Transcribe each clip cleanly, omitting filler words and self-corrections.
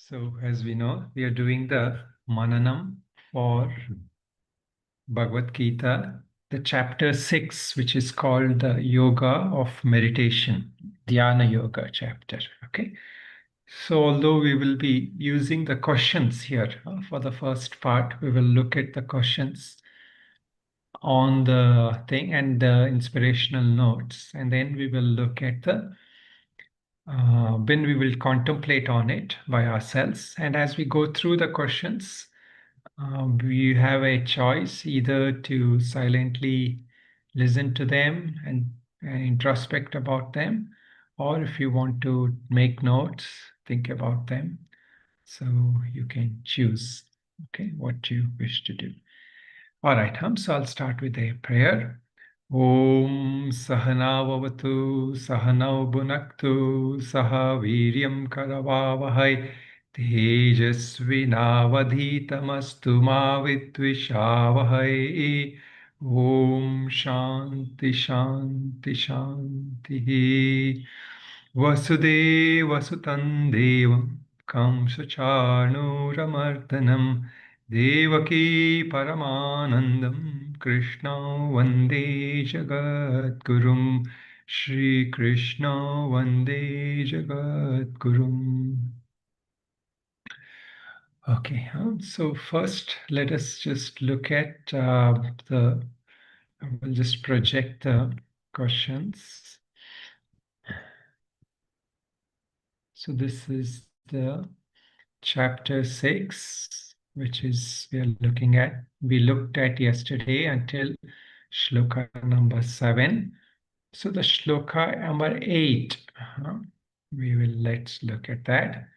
So, as we know, we are doing the Mananam for Bhagavad Gita, the chapter 6, which is called the Yoga of Meditation, Dhyana Yoga chapter. Okay. So, although we will be using the questions here for the first part, we will look at the questions on the thing and the inspirational notes, and then we will look at the when we will contemplate on it by ourselves. And as we go through the questions, we have a choice either to silently listen to them and introspect about them, or if you want to make notes, think about them. So you can choose, okay, what you wish to do. All right, so I'll start with a prayer. Om Sahana Vavatu Sahanau Bhunaktu Saha Viryam Karavavahai Tejasvinavadhitamastu Ma Vidvishavahai. Om Shanti Shanti Shanti. Vasudeva Sutan Devam Kamsachanuramardanam Devaki Paramanandam Krishna Vande Jagadgurum Shri Krishna Vande Jagadgurum. Okay, so first let us just look at we'll just project the questions. So this is the chapter 6, which is we are looking at. We looked at yesterday until shloka number 7. So the shloka number 8, let's look at that.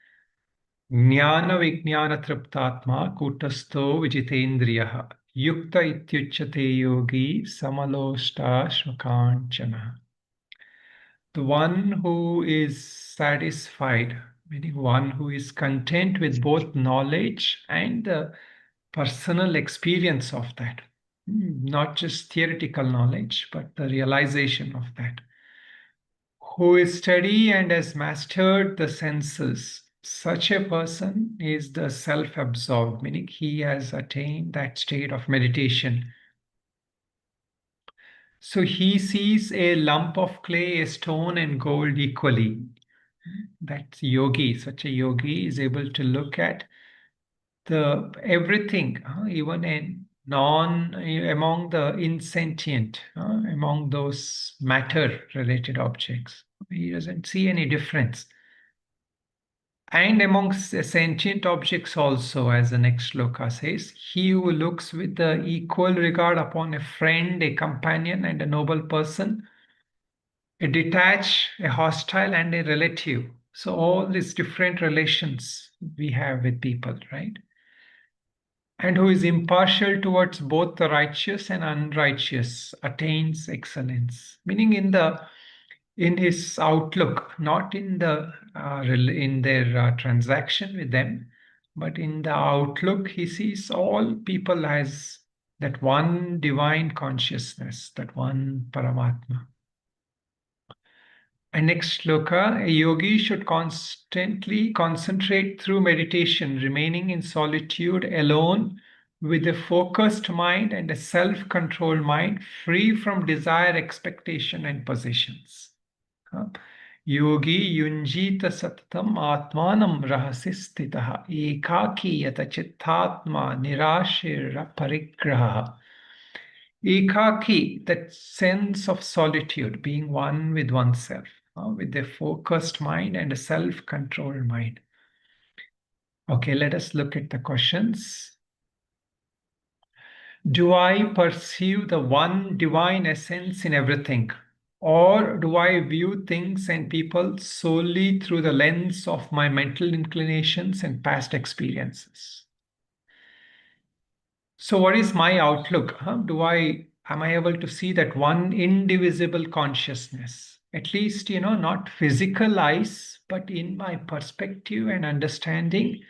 Jnana Vijnana Triptatma Kutasto Vijitendriyaha Yukta Ityuchate Yogi Samaloshta Shmakanchana. The one who is satisfied, meaning one who is content with both knowledge and the personal experience of that. Not just theoretical knowledge, but the realization of that. Who is steady and has mastered the senses. Such a person is the self-absorbed, meaning he has attained that state of meditation. So he sees a lump of clay, a stone, and gold equally. That yogi, such a yogi, is able to look at the everything, even in among the insentient, among those matter-related objects. He doesn't see any difference. And amongst the sentient objects also, as the next shloka says, he who looks with the equal regard upon a friend, a companion, and a noble person, a detached, a hostile, and a relative. So all these different relations we have with people, right? And who is impartial towards both the righteous and unrighteous attains excellence. Meaning in his outlook, not in their transaction with them, but in the outlook, he sees all people as that one divine consciousness, that one Paramatma. And next shloka, a yogi should constantly concentrate through meditation, remaining in solitude alone with a focused mind and a self-controlled mind, free from desire, expectation, and possessions. Yogi yunjita satatam atmanam rahasi stitaha ekaki yata chittatma nirashira parigraha. Ekaki, that sense of solitude, being one with oneself, with a focused mind and a self-controlled mind. Okay, let us look at the questions. Do I perceive the one divine essence in everything? Or do I view things and people solely through the lens of my mental inclinations and past experiences? So what is my outlook? Am I able to see that one indivisible consciousness? At least, not physical eyes, but in my perspective and understanding,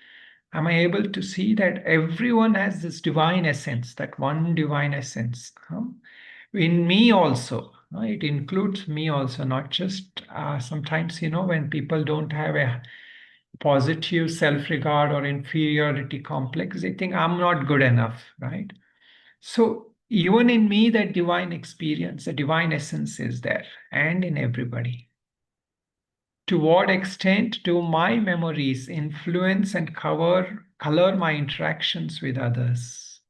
am I able to see that everyone has this divine essence, that one divine essence? In me also. It includes me also, not just sometimes, when people don't have a positive self-regard or inferiority complex. They think I'm not good enough, right? So even in me, that divine experience, the divine essence is there, and in everybody. To what extent do my memories influence and color my interactions with others?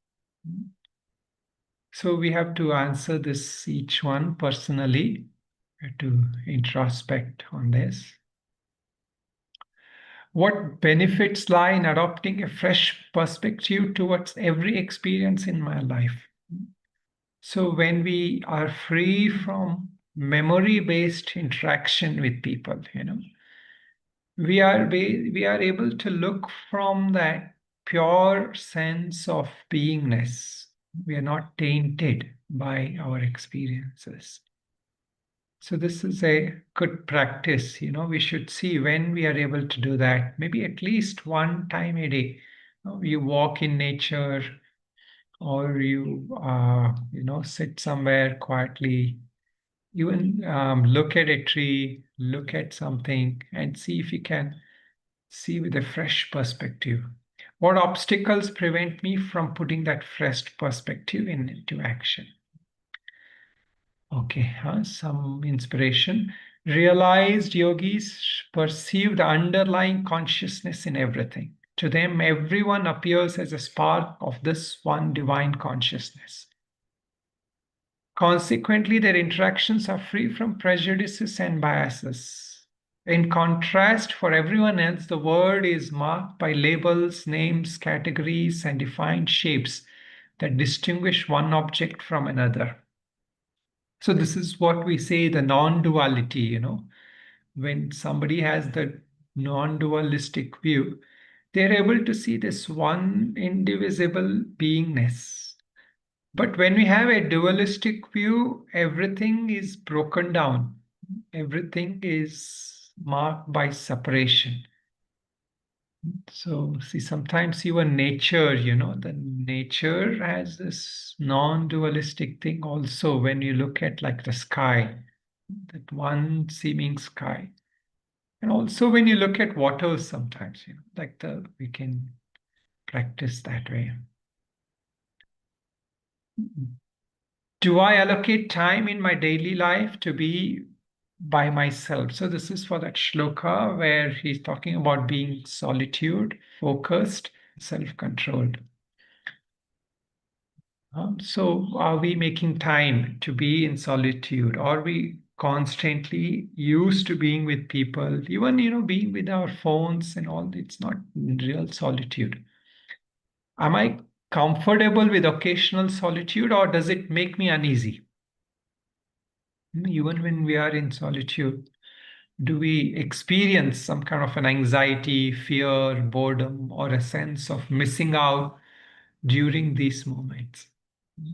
So we have to answer this each one personally, to introspect on this. What benefits lie in adopting a fresh perspective towards every experience in my life? So when we are free from memory-based interaction with people, we are able to look from that pure sense of beingness. We are not tainted by our experiences. So this is a good practice. We should see when we are able to do that. Maybe at least one time a day. You walk in nature, or sit somewhere quietly. Even look at a tree, look at something, and see if you can see with a fresh perspective. What obstacles prevent me from putting that fresh perspective into action? Okay, some inspiration. Realized yogis perceive the underlying consciousness in everything. To them, everyone appears as a spark of this one divine consciousness. Consequently, their interactions are free from prejudices and biases. In contrast, for everyone else, the world is marked by labels, names, categories, and defined shapes that distinguish one object from another. So, this is what we say the non duality, when somebody has the non dualistic view, they're able to see this one indivisible beingness. But when we have a dualistic view, everything is broken down, everything is marked by separation. So, see, sometimes even nature, the nature has this non dualistic thing also when you look at like the sky, that one seeming sky. And also when you look at water sometimes, we can practice that way. Do I allocate time in my daily life to be by myself? So this is for that shloka where he's talking about being solitude, focused, self-controlled. So are we making time to be in solitude? Are we constantly used to being with people? Even, being with our phones and all, it's not real solitude. Am I comfortable with occasional solitude, or does it make me uneasy? Even when we are in solitude, do we experience some kind of an anxiety, fear, boredom, or a sense of missing out during these moments?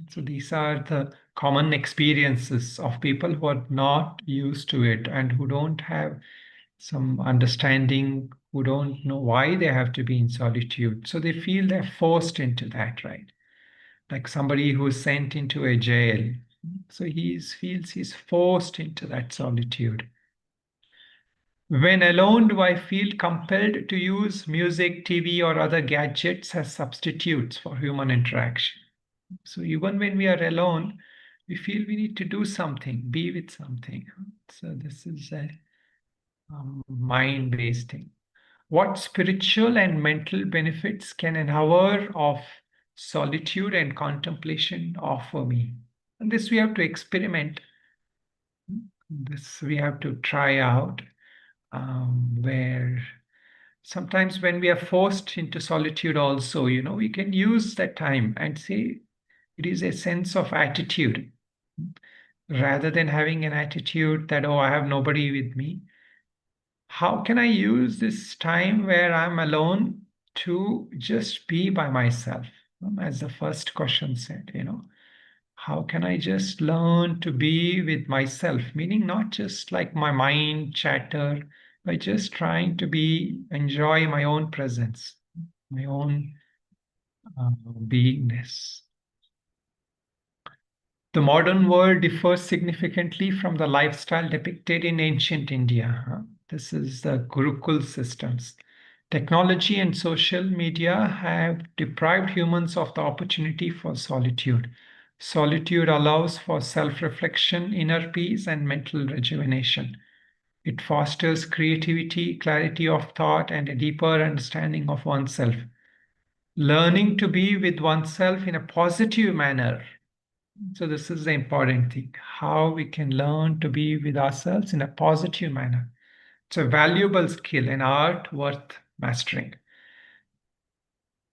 So these are the common experiences of people who are not used to it and who don't have some understanding, who don't know why they have to be in solitude. So they feel they're forced into that, right? Like somebody who's sent into a jail. So he feels he's forced into that solitude. When alone, do I feel compelled to use music, TV, or other gadgets as substitutes for human interaction? So even when we are alone, we feel we need to do something, be with something. So this is a mind-based thing. What spiritual and mental benefits can an hour of solitude and contemplation offer me? And this we have to experiment. This we have to try out, where sometimes when we are forced into solitude also, we can use that time and say it is a sense of attitude rather than having an attitude that, oh, I have nobody with me. How can I use this time where I'm alone to just be by myself? As the first question said, how can I just learn to be with myself? Meaning not just like my mind chatter, but just trying to enjoy my own presence, my own beingness. The modern world differs significantly from the lifestyle depicted in ancient India. This is the Gurukul systems. Technology and social media have deprived humans of the opportunity for solitude. Solitude allows for self reflection, inner peace, and mental rejuvenation. It fosters creativity, clarity of thought, and a deeper understanding of oneself. Learning to be with oneself in a positive manner. So, this is the important thing, how we can learn to be with ourselves in a positive manner. It's a valuable skill, an art worth mastering.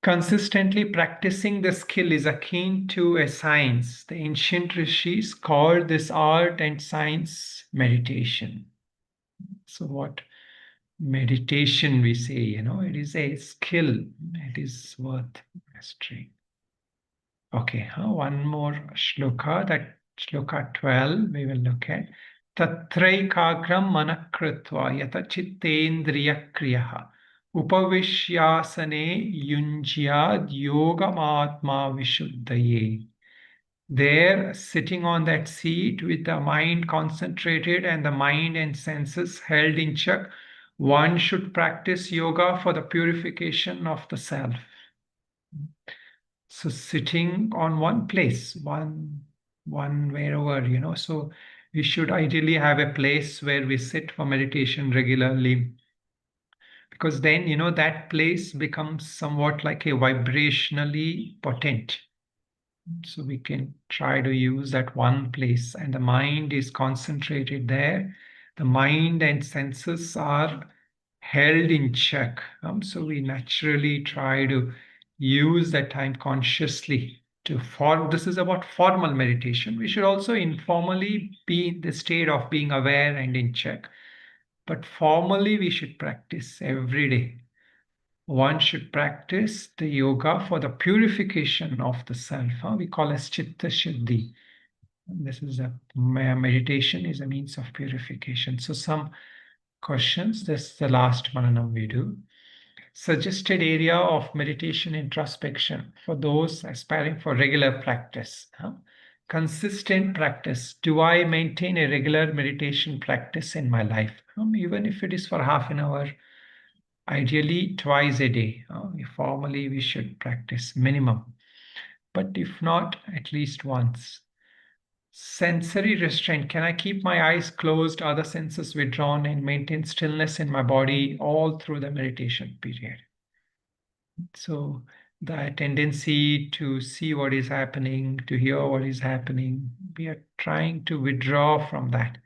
Consistently practicing the skill is akin to a science. The ancient rishis called this art and science meditation. So, what meditation we say, it is a skill, it is worth mastering. Okay, one more shloka, that shloka 12 we will look at. Tatraikagram manakritva yata chittendriya kriyaha upavishyasane yunjyad yogamatma vishuddhaye. There, sitting on that seat with the mind concentrated and the mind and senses held in check, one should practice yoga for the purification of the self. So sitting on one place, one wherever, so we should ideally have a place where we sit for meditation regularly, because then, that place becomes somewhat like a vibrationally potent. So we can try to use that one place, and the mind is concentrated there. The mind and senses are held in check. So we naturally try to use that time consciously to form. This is about formal meditation. We should also informally be in the state of being aware and in check. But formally, we should practice every day. One should practice the yoga for the purification of the self. We call as chitta shuddhi. This is a meditation is a means of purification. So some questions. This is the last Mananam we do. Suggested area of meditation introspection for those aspiring for regular practice. Consistent practice. Do I maintain a regular meditation practice in my life? Even if it is for half an hour, ideally twice a day. Formally, we should practice minimum. But if not, at least once. Sensory restraint. Can I keep my eyes closed, other senses withdrawn, and maintain stillness in my body all through the meditation period? So, the tendency to see what is happening, to hear what is happening, we are trying to withdraw from that.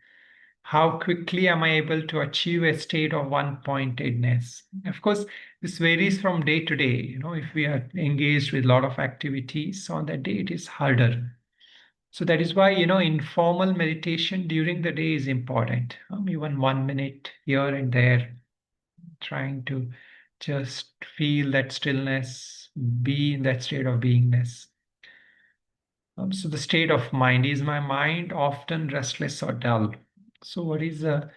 How quickly am I able to achieve a state of one pointedness? Of course, this varies from day to day. If we are engaged with a lot of activities on that day, it is harder. So that is why, informal meditation during the day is important. Even 1 minute here and there, trying to just feel that stillness, be in that state of beingness. So the state of mind, is my mind often restless or dull? So what is the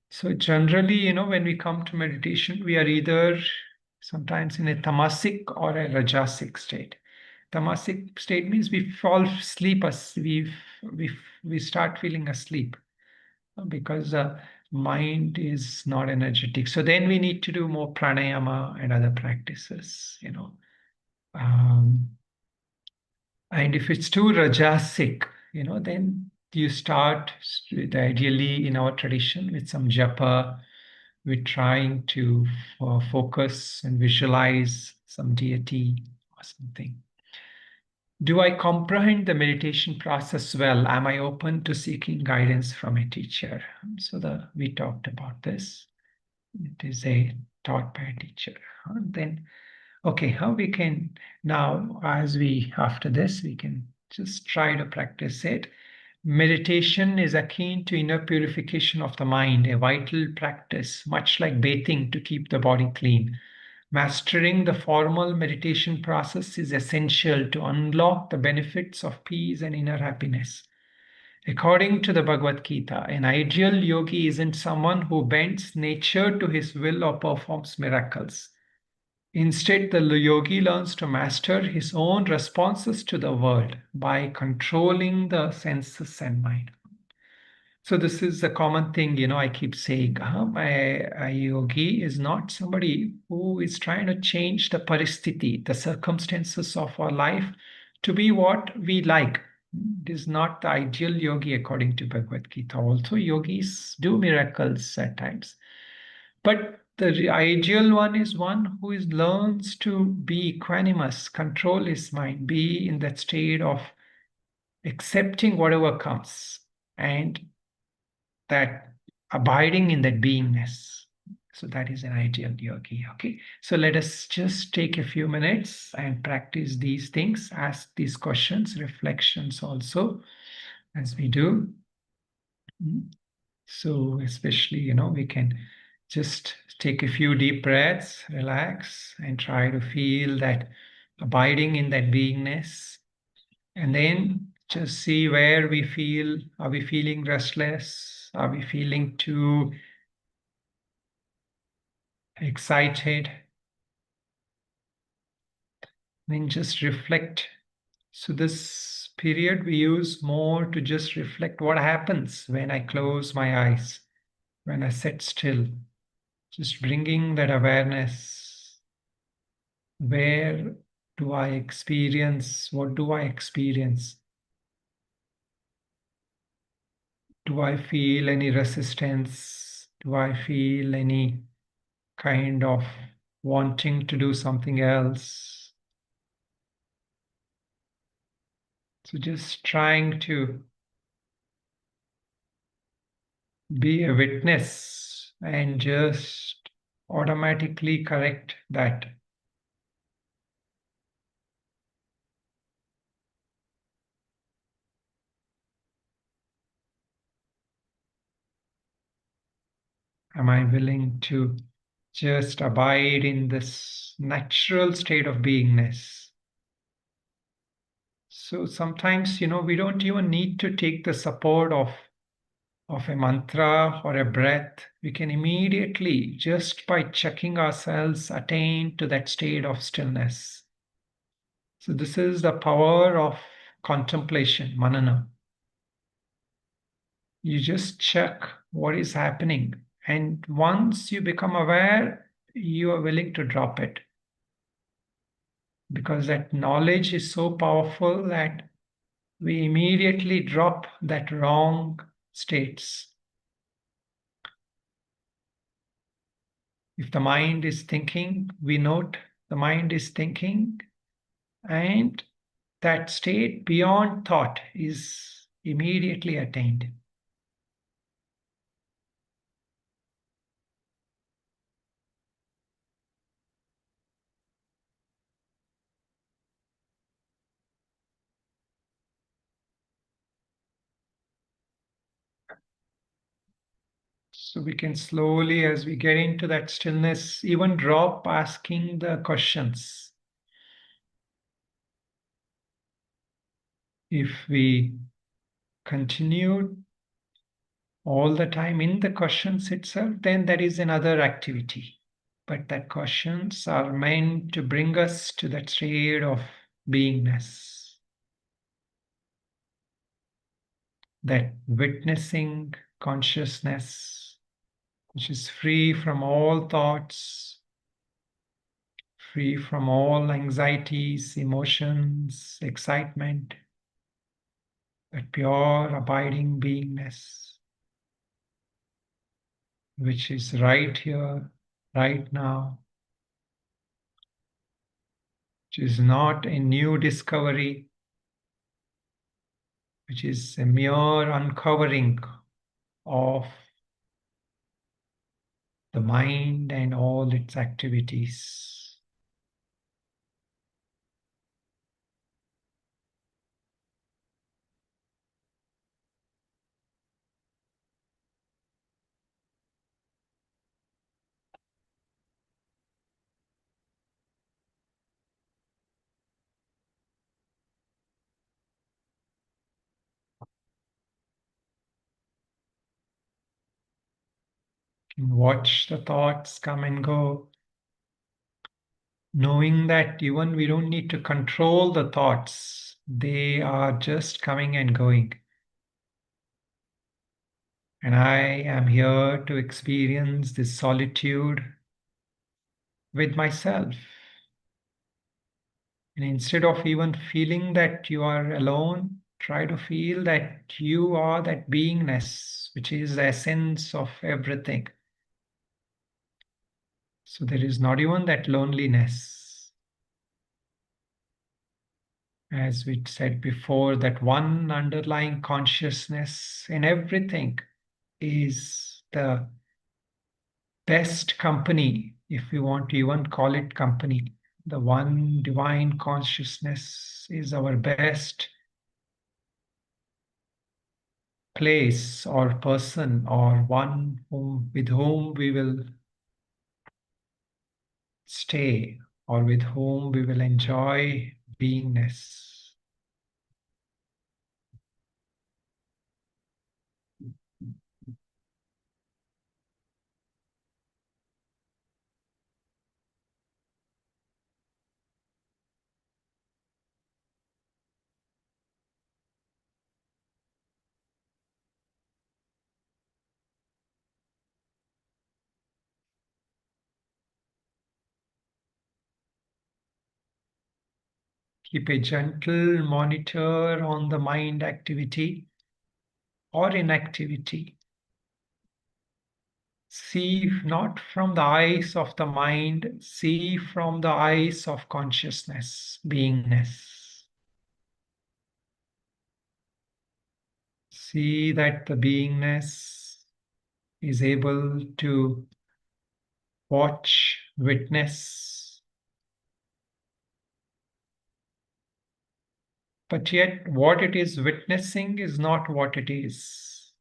so generally, when we come to meditation, we are either sometimes in a tamasic or a rajasic state. Tamasic state means we fall asleep as we start feeling asleep because mind is not energetic. So then we need to do more pranayama and other practices. Um, and if it's too rajasic, then you start with ideally in our tradition with some japa. We're trying to focus and visualize some deity or something. Do I comprehend the meditation process well? Am I open to seeking guidance from a teacher? So we talked about this. It is a taught by a teacher. Then, okay, how we can now, after this, we can just try to practice it. Meditation is akin to inner purification of the mind, a vital practice, much like bathing to keep the body clean. Mastering the formal meditation process is essential to unlock the benefits of peace and inner happiness. According to the Bhagavad Gita, an ideal yogi isn't someone who bends nature to his will or performs miracles. Instead, the yogi learns to master his own responses to the world by controlling the senses and mind. So this is a common thing, I keep saying, a yogi is not somebody who is trying to change the paristhiti, the circumstances of our life to be what we like. It is not the ideal yogi according to Bhagavad Gita. Also, yogis do miracles at times. But the ideal one is one who learns to be equanimous, control his mind, be in that state of accepting whatever comes, and that abiding in that beingness. So that is an ideal yogi. Okay. So let us just take a few minutes and practice these things, ask these questions, reflections also as we do. So especially, we can just take a few deep breaths, relax, and try to feel that abiding in that beingness. And then just see where we feel. Are we feeling restless? Are we feeling too excited? Then just reflect. So this period we use more to just reflect what happens when I close my eyes, when I sit still, just bringing that awareness. Where do I experience? What do I experience? Do I feel any resistance? Do I feel any kind of wanting to do something else? So just trying to be a witness and just automatically correct that. Am I willing to just abide in this natural state of beingness? So sometimes, we don't even need to take the support of a mantra or a breath. We can immediately, just by checking ourselves, attain to that state of stillness. So this is the power of contemplation, Mananam. You just check what is happening. And once you become aware, you are willing to drop it. Because that knowledge is so powerful that we immediately drop that wrong states. If the mind is thinking, we note the mind is thinking, and that state beyond thought is immediately attained. So we can slowly, as we get into that stillness, even drop asking the questions. If we continue all the time in the questions itself, then that is another activity. But that questions are meant to bring us to that state of beingness, that witnessing consciousness, which is free from all thoughts, free from all anxieties, emotions, excitement, that pure abiding beingness, which is right here, right now, which is not a new discovery, which is a mere uncovering of the mind and all its activities. Watch the thoughts come and go, knowing that even we don't need to control the thoughts, they are just coming and going. And I am here to experience this solitude with myself. And instead of even feeling that you are alone, try to feel that you are that beingness, which is the essence of everything. So there is not even that loneliness. As we said before, that one underlying consciousness in everything is the best company, if we want to even call it company. The one divine consciousness is our best place or person or one with whom we will stay or with whom we will enjoy beingness. Keep a gentle monitor on the mind activity or inactivity. See not from the eyes of the mind, see from the eyes of consciousness, beingness. See that the beingness is able to watch, witness, but yet what it is witnessing is not what it is.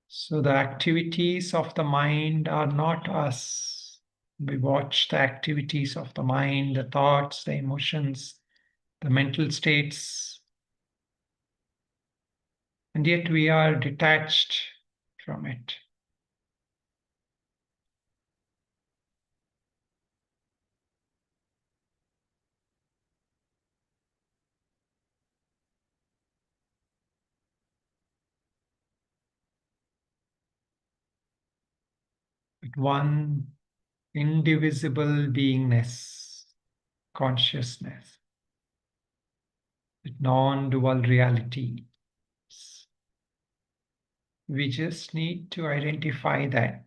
So the activities of the mind are not us. We watch the activities of the mind, the thoughts, the emotions, the mental states, and yet we are detached from it. But one indivisible beingness, consciousness, with non-dual reality. We just need to identify that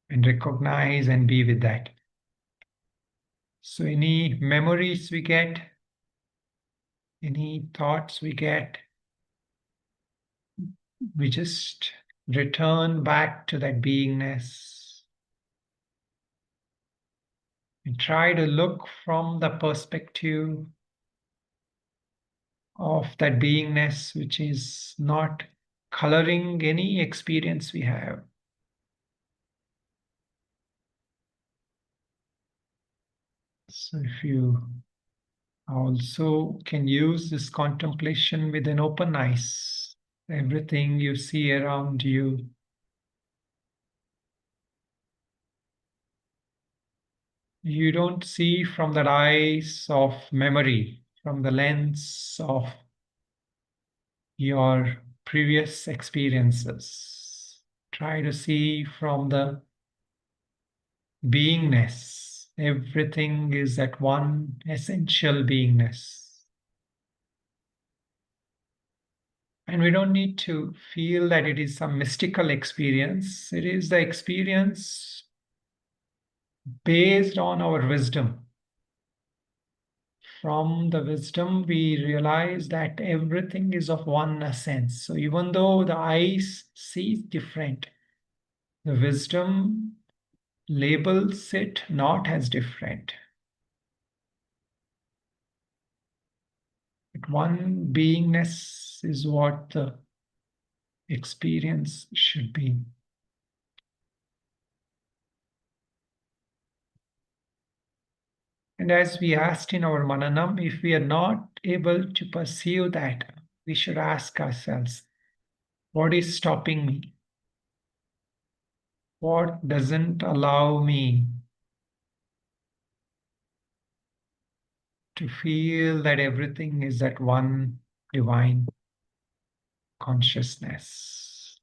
and recognize and be with that. So any memories we get, any thoughts we get, we just return back to that beingness and try to look from the perspective of that beingness which is not coloring any experience we have. So if you also can use this contemplation with an open eyes, everything you see around you, you don't see from the eyes of memory, from the lens of your previous experiences. Try to see from the beingness. Everything is that one essential beingness. And we don't need to feel that it is some mystical experience. It is the experience based on our wisdom. From the wisdom, we realize that everything is of one essence. So even though the eyes see different, the wisdom labels it not as different. But one beingness is what the experience should be. And as we asked in our Mananam, if we are not able to perceive that, we should ask ourselves, what is stopping me? What doesn't allow me to feel that everything is that one divine? consciousness.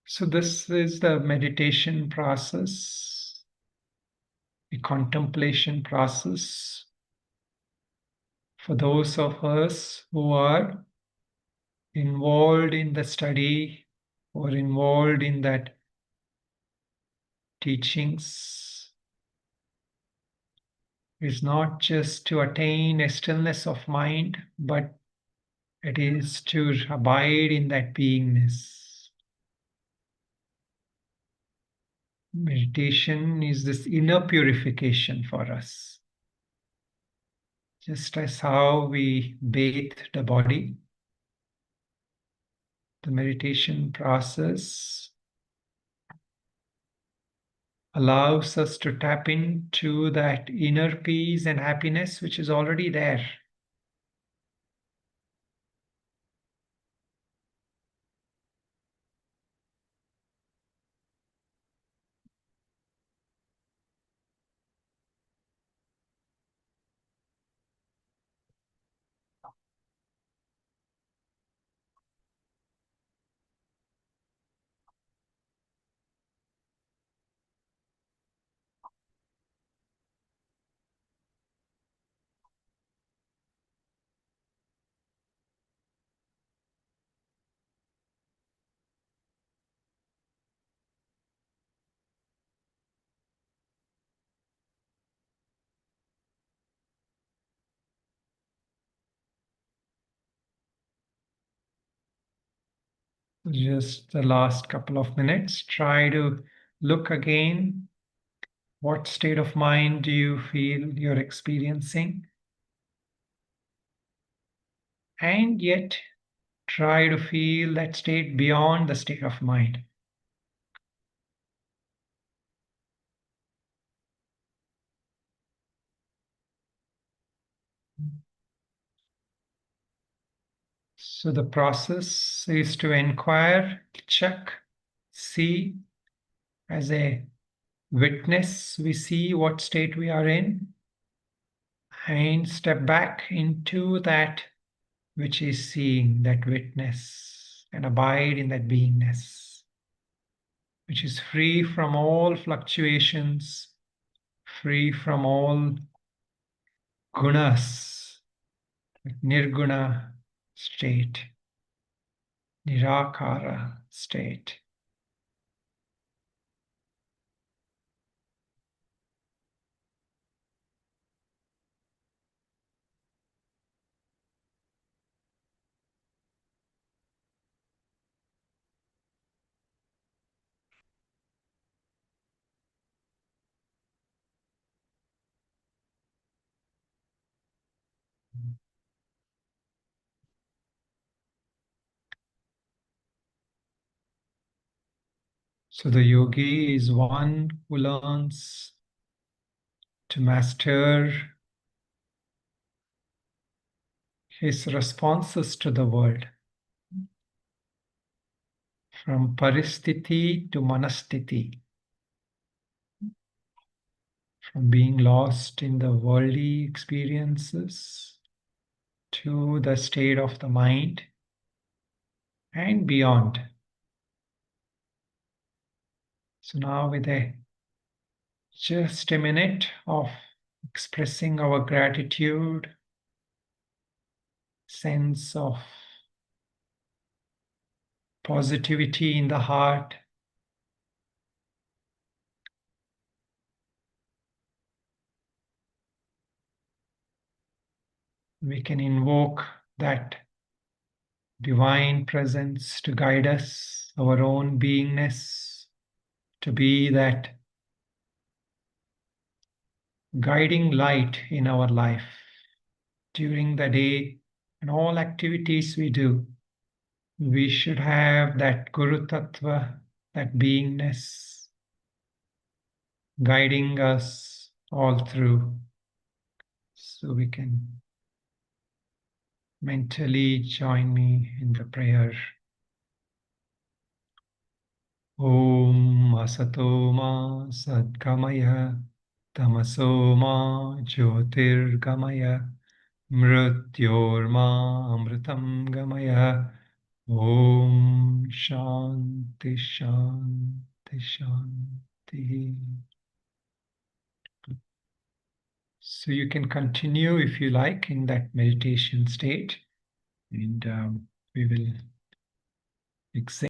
So this is the meditation process, the contemplation process for those of us who are involved in the study or involved in that teachings. Is not just to attain a stillness of mind, but it is to abide in that beingness. Meditation is this inner purification for us. Just as how we bathe the body, the meditation process allows us to tap into that inner peace and happiness which is already there. Just the last couple of minutes, try to look again. What state of mind do you feel you're experiencing? And yet try to feel that state beyond the state of mind. So the process is to inquire, check, see. As a witness, we see what state we are in and step back into that which is seeing, that witness, and abide in that beingness, which is free from all fluctuations, free from all gunas, nirguna state, nirakara state. So the yogi is one who learns to master his responses to the world, from paristiti to manastiti, from being lost in the worldly experiences to the state of the mind and beyond. So now with just a minute of expressing our gratitude, sense of positivity in the heart, we can invoke that divine presence to guide us, our own beingness, to be that guiding light in our life during the day and all activities we do. We should have that Guru Tattva, that beingness, guiding us all through. So we can mentally join me in the prayer. Om Asato Ma Sadgamaya Tamaso Ma Jyotirgamaya Mrityorma Amritam Gamaya. Om Shanti Shanti Shanti. So you can continue if you like in that meditation state, and we will examine.